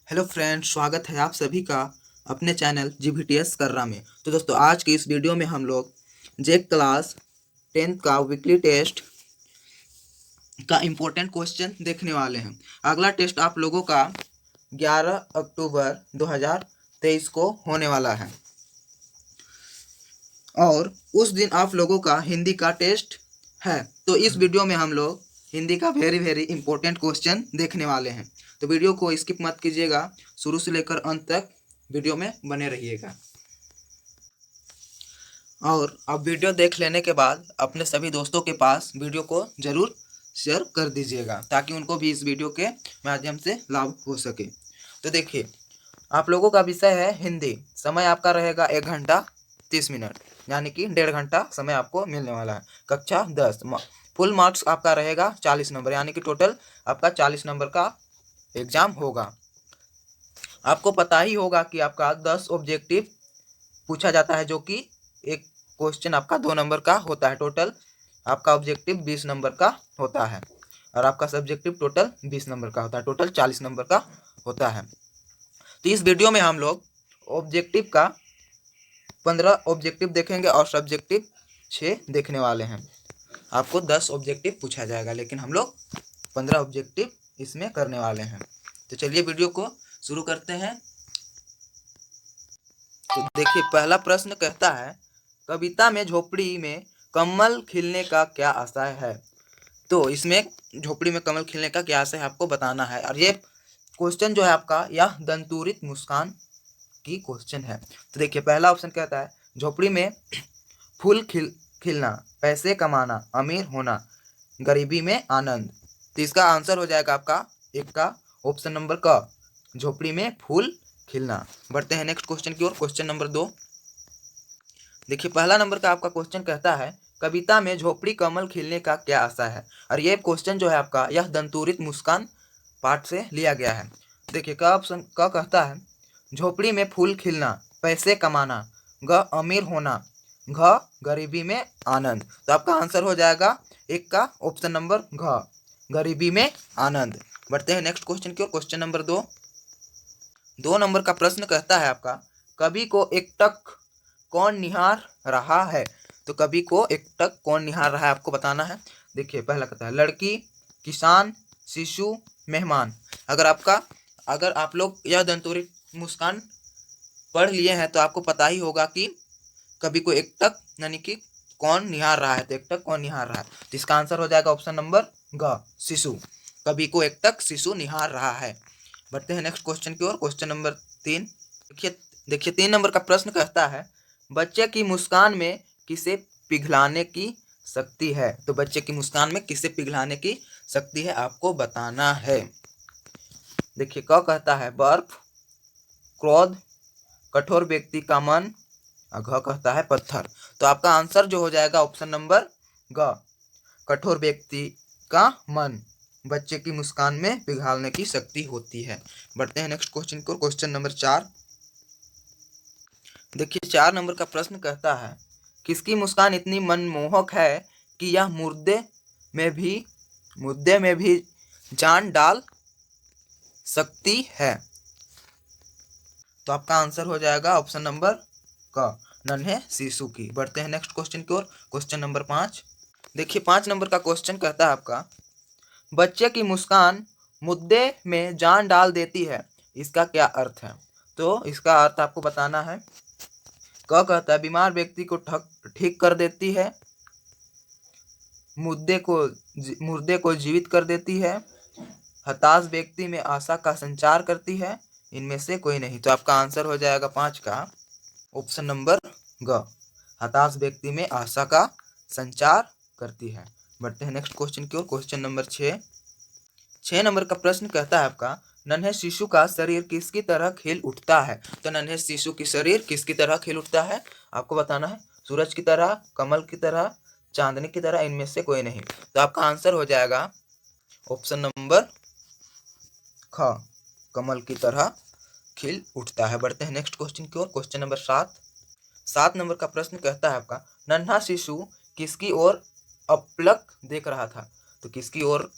Hello friends, स्वागत है आप सभी का अपने चैनल GVTS कर्रा में। तो दोस्तों, आज की इस वीडियो में हम लोग जे क्लास 10th का वीकली टेस्ट का इम्पोर्टेंट क्वेश्चन देखने वाले हैं। अगला टेस्ट आप लोगों का 11 अक्टूबर 2023 को होने वाला है और उस दिन आप लोगों का हिंदी का टेस्ट है। तो इस वीडियो में हम लोग हिंदी का वेरी वेरी इंपॉर्टेंट क्वेश्चन देखने वाले हैं। तो वीडियो को स्किप मत कीजिएगा, शुरू से लेकर अंत तक वीडियो में बने रहिएगा। और अब वीडियो देख लेने के बाद अपने सभी दोस्तों के पास वीडियो को ज़रूर शेयर कर दीजिएगा ताकि उनको भी इस वीडियो के माध्यम से लाभ हो सके। तो देखिए, आप लोगों का विषय है हिंदी। समय आपका रहेगा 1 घंटा 30 मिनट, यानी कि 1.5 घंटा समय आपको मिलने वाला है। कक्षा 10, फुल मार्क्स आपका रहेगा 40 नंबर, यानी कि टोटल आपका 40 नंबर का एग्जाम होगा। आपको पता ही होगा कि आपका 10 ऑब्जेक्टिव पूछा जाता है, जो कि एक क्वेश्चन आपका 2 नंबर का होता है। टोटल आपका ऑब्जेक्टिव 20 नंबर का होता है और आपका सब्जेक्टिव टोटल 20 नंबर का होता है। टोटल 40 नंबर का होता है। तो इस वीडियो में हम लोग ऑब्जेक्टिव का 15 ऑब्जेक्टिव देखेंगे और सब्जेक्टिव 6 देखने वाले हैं। आपको 10 ऑब्जेक्टिव पूछा जाएगा, लेकिन हम लोग 15 ऑब्जेक्टिव इसमें करने वाले हैं। तो चलिए वीडियो को शुरू करते हैं। तो देखिए, पहला प्रश्न कहता है, कविता में झोपड़ी में कमल खिलने का क्या आशय है। तो इसमें झोपड़ी में कमल खिलने का क्या आशय है आपको बताना है। और ये क्वेश्चन जो है आपका, यह दंतुरित मुस्कान की क्वेश्चन है। तो देखिए, पहला ऑप्शन कहता है झोपड़ी में फूल खिलना, पैसे कमाना, अमीर होना, गरीबी में आनंद। तो इसका आंसर हो जाएगा आपका एक का ऑप्शन नंबर का, झोपड़ी में फूल खिलना। बढ़ते हैं नेक्स्ट क्वेश्चन की ओर। Question number 2। देखिए, पहला नंबर का आपका क्वेश्चन कहता है, कविता में झोपड़ी कमल खिलने का क्या आशा है। और ये क्वेश्चन जो है आपका, यह दंतुरित मुस्कान पाठ से लिया गया है। देखिए, का ऑप्शन का कहता है, झोपड़ी में फूल खिलना, पैसे कमाना, ग अमीर होना, घ गरीबी में आनंद। तो आपका आंसर हो जाएगा एक का ऑप्शन नंबर घ, गरीबी में आनंद। बढ़ते हैं नेक्स्ट क्वेश्चन की ओर। Question number 2। 2 नंबर का प्रश्न कहता है आपका, कवि को एकटक कौन निहार रहा है। तो कवि को एकटक कौन निहार रहा है आपको बताना है। देखिए, पहला कहता है लड़की, किसान, शिशु, मेहमान। अगर आप लोग यह दंतुरित मुस्कान पढ़ लिए हैं तो आपको पता ही होगा कि कवि को एकटक यानी कि कौन निहार रहा है। तो एकटक कौन निहार रहा है, तो इसका आंसर हो जाएगा ऑप्शन नंबर ग, शिशु। कवि को एकटक शिशु निहार रहा है। बढ़ते हैं नेक्स्ट क्वेश्चन की ओर। Question number 3। देखिए 3 नंबर का प्रश्न कहता है, बच्चे की मुस्कान में किसे पिघलाने की शक्ति है। तो बच्चे की मुस्कान में किसे पिघलाने की शक्ति है आपको बताना है। देखिए, क कहता है बर्फ, क्रोध, कठोर व्यक्ति का मन, और घ कहता है पत्थर। तो आपका आंसर जो हो जाएगा ऑप्शन नंबर ग, कठोर व्यक्ति का मन बच्चे की मुस्कान में पिघालने की शक्ति होती है। बढ़ते हैं नेक्स्ट क्वेश्चन को। Question number 4। देखिए, 4 नंबर का प्रश्न कहता है, किसकी मुस्कान इतनी मनमोहक है कि यह मुद्दे में भी जान डाल सकती है। तो आपका आंसर हो जाएगा ऑप्शन नंबर क, नन्हे शिशु की। बढ़ते हैं नेक्स्ट क्वेश्चन की ओर। Question number 5। देखिए, 5 नंबर का क्वेश्चन कहता है आपका, बच्चे की मुस्कान मुद्दे में जान डाल देती है, इसका क्या अर्थ है। तो इसका अर्थ आपको बताना है। क कहता है बीमार व्यक्ति को ठीक कर देती है, मुर्दे को जीवित कर देती है, हताश व्यक्ति में आशा का संचार करती है, इनमें से कोई नहीं। तो आपका आंसर हो जाएगा 5 का ऑप्शन नंबर ग, हताश व्यक्ति में आशा का संचार करती है। बढ़ते हैं नेक्स्ट क्वेश्चन की ओर। Question number 6। 6 नंबर का प्रश्न कहता है आपका, नन्हे शिशु का शरीर किसकी तरह खिल उठता है। तो नन्हे शिशु की शरीर किसकी तरह खिल उठता है आपको बताना है। सूरज की तरह, कमल की तरह, चांदनी की तरह, इनमें से कोई नहीं। तो आपका आंसर हो जाएगा ऑप्शन नंबर ख, कमल की तरह खिल उठता है। बढ़ते हैं नेक्स्ट क्वेश्चन की ओर। Question number 7। 7 नंबर का प्रश्न कहता है आपका, नन्हा शिशु किसकी ओर अपलक देख रहा था। तो किसकी ओर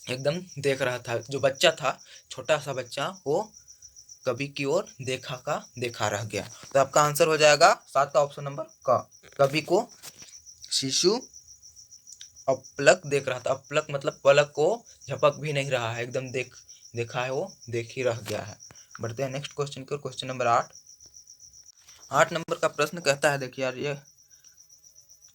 एकदम देख रहा था। जो बच्चा था, छोटा सा बच्चा, वो कवि की ओर देखा का देखा रह गया। तो आपका आंसर हो जाएगा 7 का ऑप्शन नंबर क। कवि को शिशु अपलक देख रहा था। अपलक मतलब पलक को झपक भी नहीं रहा है, एकदम देखा है, वो देख ही रह गया है। बढ़ते हैं नेक्स्ट क्वेश्चन की ओर। Question number 8। 8 नंबर का प्रश्न कहता है, देखिए यार, ये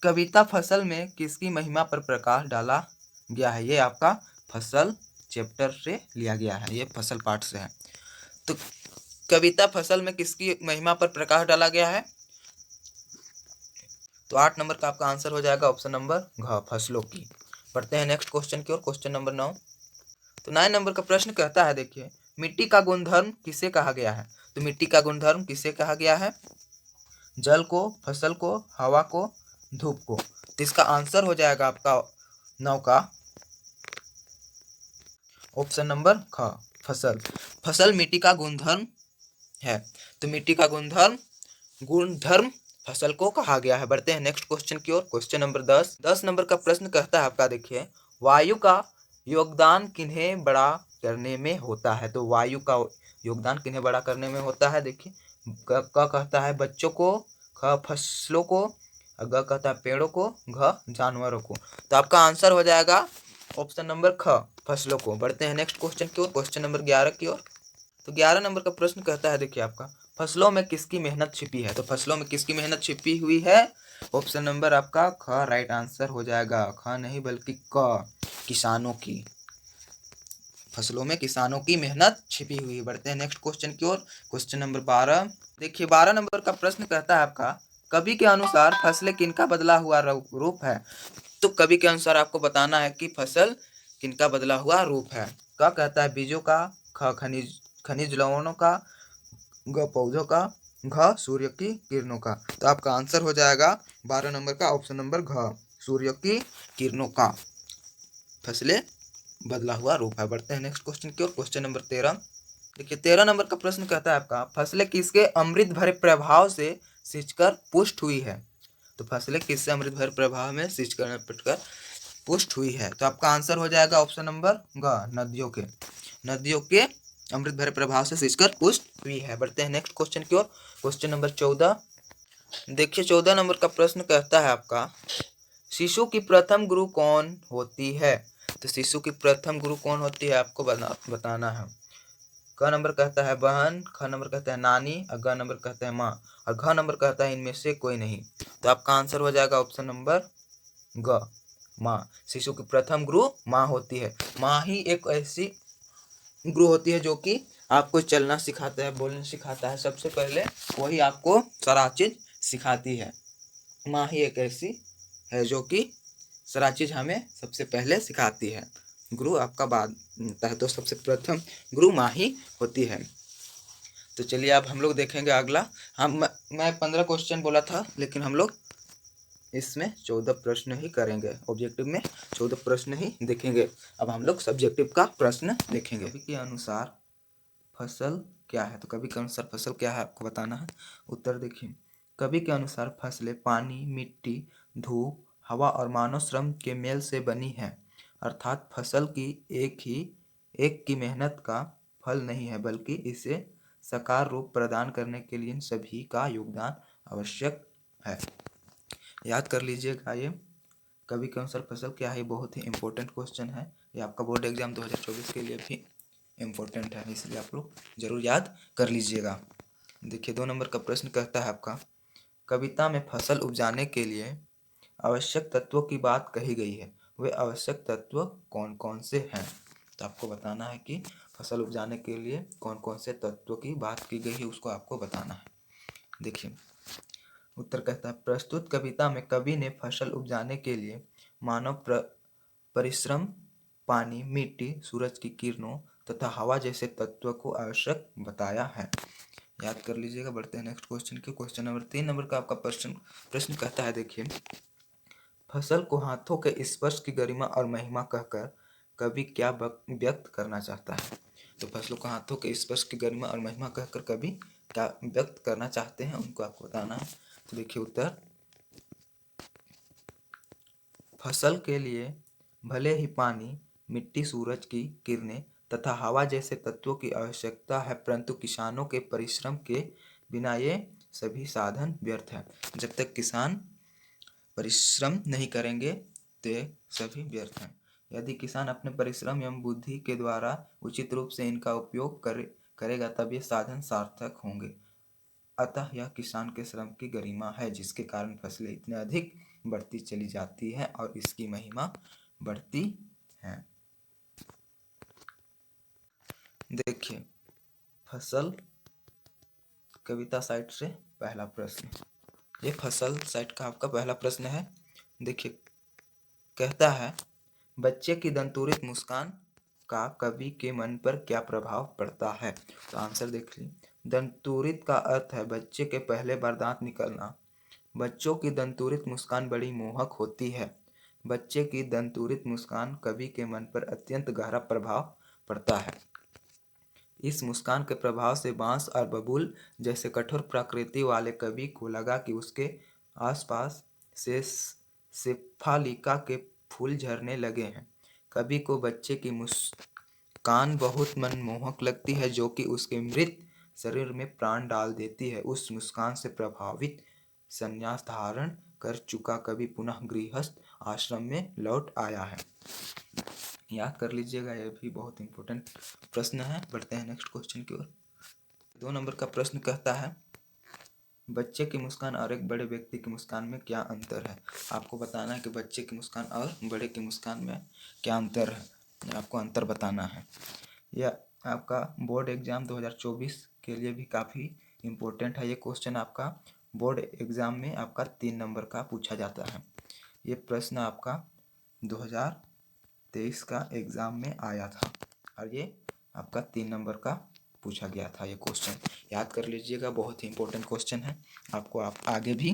कविता फसल में किसकी महिमा पर प्रकाश डाला गया है। ये आपका फसल चैप्टर से लिया गया है, ये फसल पाठ से है। तो कविता फसल में किसकी महिमा पर प्रकाश डाला गया है। तो 8 नंबर का आपका आंसर हो जाएगा ऑप्शन नंबर घ, फसलों की। पढ़ते हैं नेक्स्ट क्वेश्चन की ओर। Question number 9। तो 9 नंबर का प्रश्न कहता है, देखिए, मिट्टी का गुणधर्म किसे कहा गया है। तो मिट्टी का गुणधर्म किसे कहा गया है। जल को, फसल को, हवा को, धूप को। तो इसका आंसर हो जाएगा आपका 9 का ऑप्शन नंबर ख, फसल। फसल मिट्टी का गुणधर्म है। तो मिट्टी का गुणधर्म फसल को कहा गया है। बढ़ते हैं नेक्स्ट क्वेश्चन की ओर। Question number 10। 10 नंबर का प्रश्न कहता है आपका, देखिए, वायु का योगदान किन्हें बड़ा करने में होता है। तो वायु का योगदान किन्हें बड़ा करने में होता है। देखिए, क कहता है बच्चों को, ख फसलों को, ग कहता है पेड़ों को, घ जानवरों को। तो आपका आंसर हो जाएगा ऑप्शन नंबर ख, फसलों को। बढ़ते हैं नेक्स्ट क्वेश्चन की ओर। क्वेश्चन नंबर 11 की ओर। तो 11 नंबर का प्रश्न कहता है, देखिए, आपका फसलों में किसकी मेहनत छिपी है। तो फसलों में किसकी मेहनत छिपी हुई है। ऑप्शन नंबर आपका ख राइट आंसर हो जाएगा। ख नहीं बल्कि क, किसानों की। फसलों में किसानों की मेहनत छिपी हुई है। बढ़ते हैं नेक्स्ट क्वेश्चन की ओर। Question number 12। देखिए, 12 नंबर का प्रश्न कहता है आपका, कवि के अनुसार फसलें किनका बदला हुआ रूप है। तो कवि के अनुसार आपको बताना है कि फसल किनका बदला हुआ रूप है। क्या कहता है, बीजों का, ख खनिज लवणों का, ग पौधों का, घ सूर्य की किरणों का। तो आपका आंसर हो जाएगा 12 नंबर का ऑप्शन नंबर घ, सूर्य की किरणों का फसलें बदला हुआ रूप है। बढ़ते हैं नेक्स्ट क्वेश्चन की ओर। Question number 13। देखिए, 13 नंबर का प्रश्न कहता है आपका, फसलें किसके अमृत भरे प्रभाव से सिंचकर पुष्ट हुई है। तो फसलें किससे अमृत भरे प्रभाव में सिंचकर पुष्ट हुई है। तो आपका आंसर हो जाएगा ऑप्शन नंबर ग, नदियों के अमृत भरे प्रभाव से सिंचकर पुष्ट हुई है। बढ़ते हैं नेक्स्ट क्वेश्चन की ओर। Question number 14। देखिए, 14 नंबर का प्रश्न कहता है आपका, शिशु की प्रथम गुरु कौन होती है। तो शिशु की प्रथम गुरु कौन होती है, आपको बताना है। क नंबर कहता है बहन, ख नंबर कहता है नानी, और ग नंबर कहता है माँ, और घ नंबर कहता है इनमें से कोई नहीं। तो आपका आंसर हो जाएगा ऑप्शन नंबर ग, माँ। शिशु की प्रथम गुरु माँ होती है। माँ ही एक ऐसी गुरु होती है जो कि आपको चलना सिखाता है, बोलना सिखाता है। सबसे पहले वही आपको सारा चीज सिखाती है। माँ ही एक ऐसी है जो कि सारा चीज हमें सबसे पहले सिखाती है। गुरु आपका बाद होता है, तो सबसे प्रथम गुरु माँ ही होती है। तो चलिए अब हम लोग देखेंगे अगला। मैं 15 क्वेश्चन बोला था, लेकिन हम लोग इसमें 14 प्रश्न ही करेंगे। ऑब्जेक्टिव में 14 प्रश्न ही देखेंगे। अब हम लोग सब्जेक्टिव का प्रश्न देखेंगे। कवि के अनुसार फसल क्या है। तो कवि के अनुसार फसल क्या है, आपको बताना है। उत्तर देखिए, कवि के अनुसार फसलें पानी, मिट्टी, धूप, हवा और मानव श्रम के मेल से बनी है। अर्थात फसल की एक की मेहनत का फल नहीं है, बल्कि इसे साकार रूप प्रदान करने के लिए इन सभी का योगदान आवश्यक है। याद कर लीजिएगा, ये कवि के अनुसार फसल क्या है, बहुत ही इंपॉर्टेंट क्वेश्चन है। ये आपका बोर्ड एग्जाम 2024 के लिए भी इम्पोर्टेंट है, इसलिए आप लोग जरूर याद कर लीजिएगा। देखिए, 2 नंबर का प्रश्न कहता है आपका, कविता में फसल उपजाने के लिए आवश्यक तत्वों की बात कही गई है, वे आवश्यक तत्व कौन कौन से हैं। तो आपको बताना है कि फसल उपजाने के लिए कौन कौन से तत्वों की बात की गई है, उसको आपको बताना है। देखिए, उत्तर कहता है, प्रस्तुत कविता में कवि ने फसल उपजाने के लिए मानव परिश्रम, पानी, मिट्टी, सूरज की किरणों तथा हवा जैसे तत्व को आवश्यक बताया है। याद कर लीजिएगा। बढ़ते हैं नेक्स्ट क्वेश्चन की। क्वेश्चन नंबर 3 नंबर का आपका प्रश्न कहता है, देखिए, फसल को हाथों के स्पर्श की गरिमा और महिमा कहकर कवि क्या व्यक्त करना चाहता है। तो फसलों को हाथों के स्पर्श की गरिमा और महिमा कहकर कवि क्या व्यक्त करना चाहते हैं, उनको आपको बताना है। तो देखिए, उत्तर, फसल के लिए भले ही पानी, मिट्टी, सूरज की किरणें तथा हवा जैसे तत्वों की आवश्यकता है, परंतु किसानों के परिश्रम के बिना ये सभी साधन व्यर्थ है। जब तक किसान परिश्रम नहीं करेंगे तो ये सभी व्यर्थ हैं। यदि किसान अपने परिश्रम एवं बुद्धि के द्वारा उचित रूप से इनका उपयोग करेगा तब ये साधन सार्थक होंगे। अतः यह किसान के श्रम की गरिमा है, जिसके कारण फसलें इतने अधिक बढ़ती चली जाती है और इसकी महिमा बढ़ती है। देखिए, फसल कविता साइट से पहला प्रश्न, ये फसल साइट का आपका पहला प्रश्न है। देखिए, कहता है, बच्चे की दंतुरित मुस्कान का कवि के मन पर क्या प्रभाव पड़ता है। तो आंसर देख लीजिए। दंतुरित का अर्थ है बच्चे के पहले बार दांत निकलना। बच्चों की दंतुरित मुस्कान बड़ी मोहक होती है। बच्चे की दंतुरित मुस्कान कवि के मन पर अत्यंत गहरा प्रभाव पड़ता है। इस मुस्कान के प्रभाव से बांस और बबूल जैसे कठोर प्रकृति वाले कवि को लगा कि उसके आसपास से शेफालिका के फूल झरने लगे हैं। कवि को बच्चे की मुस्कान बहुत मनमोहक लगती है, जो कि उसके मृत शरीर में प्राण डाल देती है। उस मुस्कान से प्रभावित संन्यास धारण कर चुका कवि पुनः गृहस्थ आश्रम में लौट आया है। याद कर लीजिएगा, यह भी बहुत इंपॉर्टेंट प्रश्न है। बढ़ते हैं नेक्स्ट क्वेश्चन की ओर। 2 नंबर का प्रश्न कहता है, बच्चे की मुस्कान और एक बड़े व्यक्ति की मुस्कान में क्या अंतर है। आपको बताना है कि बच्चे की मुस्कान और बड़े की मुस्कान में क्या अंतर है, आपको अंतर बताना है। यह आपका बोर्ड एग्जाम 2024 के लिए भी काफ़ी इम्पोर्टेंट है। ये क्वेश्चन आपका बोर्ड एग्जाम में आपका 3 नंबर का पूछा जाता है। ये प्रश्न आपका 2023 का एग्ज़ाम में आया था और ये आपका 3 नंबर का पूछा गया था। ये क्वेश्चन याद कर लीजिएगा, बहुत ही इंपॉर्टेंट क्वेश्चन है, आपको आप आगे भी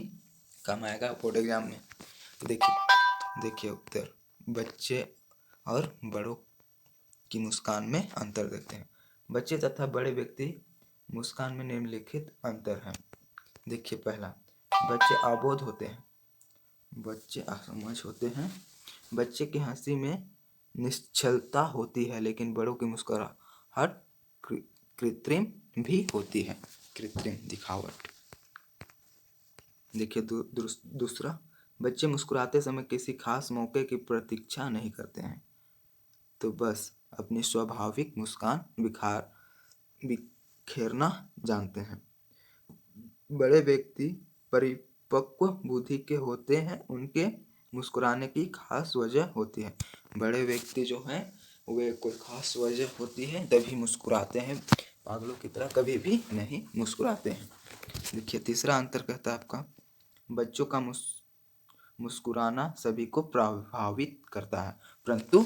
काम आएगा बोर्ड एग्जाम में। तो देखिए उत्तर, बच्चे और बड़ों की मुस्कान में अंतर देखते हैं। बच्चे तथा बड़े व्यक्ति मुस्कान में निम्नलिखित अंतर है। देखिए, पहला, बच्चे अबोध होते हैं, बच्चे असमझ होते हैं। बच्चे की हंसी में निश्चलता होती है, लेकिन बड़ों की मुस्कुराहट कृत्रिम भी होती है, कृत्रिम दिखावट। देखिए दूसरा, बच्चे मुस्कुराते समय किसी खास मौके की प्रतीक्षा नहीं करते हैं, तो बस अपनी स्वाभाविक मुस्कान बिखेरना जानते हैं। बड़े व्यक्ति परिपक्व बुद्धि के होते हैं, उनके मुस्कुराने की खास वजह होती है। बड़े व्यक्ति जो हैं वे कोई खास वजह होती है तभी मुस्कुराते हैं, पागलों की तरह कभी भी नहीं मुस्कुराते हैं। देखिए, तीसरा अंतर कहता है आपका, बच्चों का मुस्कुराना सभी को प्रभावित करता है, परंतु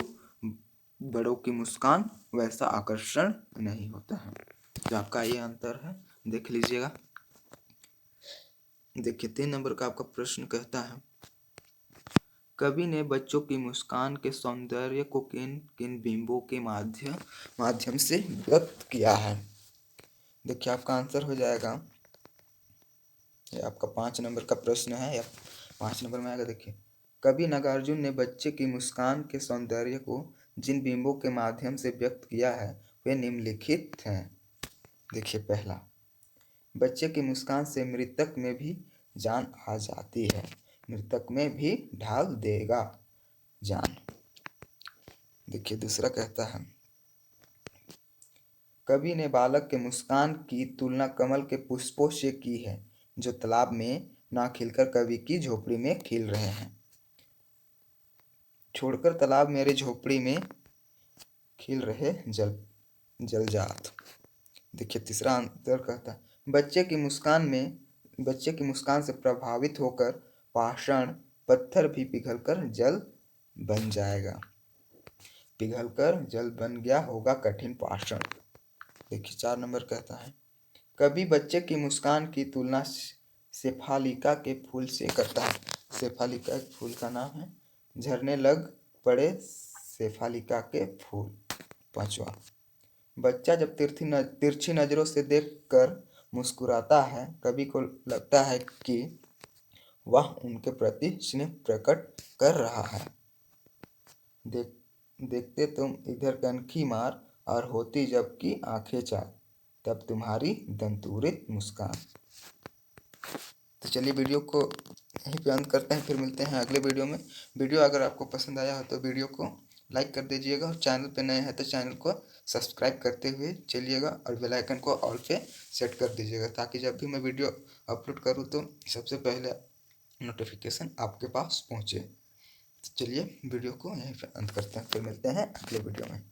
बड़ों की मुस्कान वैसा आकर्षण नहीं होता है। तो आपका ये अंतर है, देख लीजिएगा। देखिए, 3 नंबर का आपका प्रश्न कहता है, कवि ने बच्चों की मुस्कान के सौंदर्य को किन किन बिंबों के माध्यम से व्यक्त किया है। देखिए, आपका आंसर हो जाएगा, ये आपका 5 नंबर का प्रश्न है, या 5 नंबर में आएगा। देखिए, कवि नागार्जुन ने बच्चे की मुस्कान के सौंदर्य को जिन बिंबों के माध्यम से व्यक्त किया है वे निम्नलिखित हैं। देखिए, पहला, बच्चे की मुस्कान से मृतक में भी जान आ जाती है, मृतक में भी ढाल देगा जान। देखिए, दूसरा कहता है, कवि ने बालक के मुस्कान की तुलना कमल के पुष्पों से की है, जो तालाब में ना खिलकर कवि की झोपड़ी में खिल रहे हैं। छोड़कर तालाब मेरे झोपड़ी में खिल रहे जलजात। देखिए, तीसरा अंतर कहता है, बच्चे की मुस्कान से प्रभावित होकर पाषाण पत्थर भी पिघलकर जल बन जाएगा, पिघलकर जल बन गया होगा कठिन पाषाण। देखिए, 4 नंबर कहता है, कभी बच्चे की मुस्कान की तुलना शेफालिका के फूल से करता है। शेफालिका एक फूल का नाम है। झरने लग पड़े शेफालिका के फूल। 5वां, बच्चा जब तिरछी नजरों से देखकर मुस्कुराता है, कवि को लगता है कि वह उनके प्रति स्नेह प्रकट कर रहा है। देखते तुम इधर कनखी मार और होती जबकि आंखें चार, तब तुम्हारी दंतुरित मुस्कान। तो चलिए वीडियो को यहीं पे अंत करते हैं, फिर मिलते हैं अगले वीडियो में। वीडियो अगर आपको पसंद आया हो तो वीडियो को लाइक कर दीजिएगा, और चैनल पे नए हैं तो चैनल को सब्सक्राइब करते हुए चलिएगा, और बेल आइकन को ऑल पे सेट कर दीजिएगा, ताकि जब भी मैं वीडियो अपलोड करूँ तो सबसे पहले नोटिफिकेशन आपके पास पहुँचे। चलिए वीडियो को यहीं पे अंत करते हैं, फिर मिलते हैं अगले वीडियो में।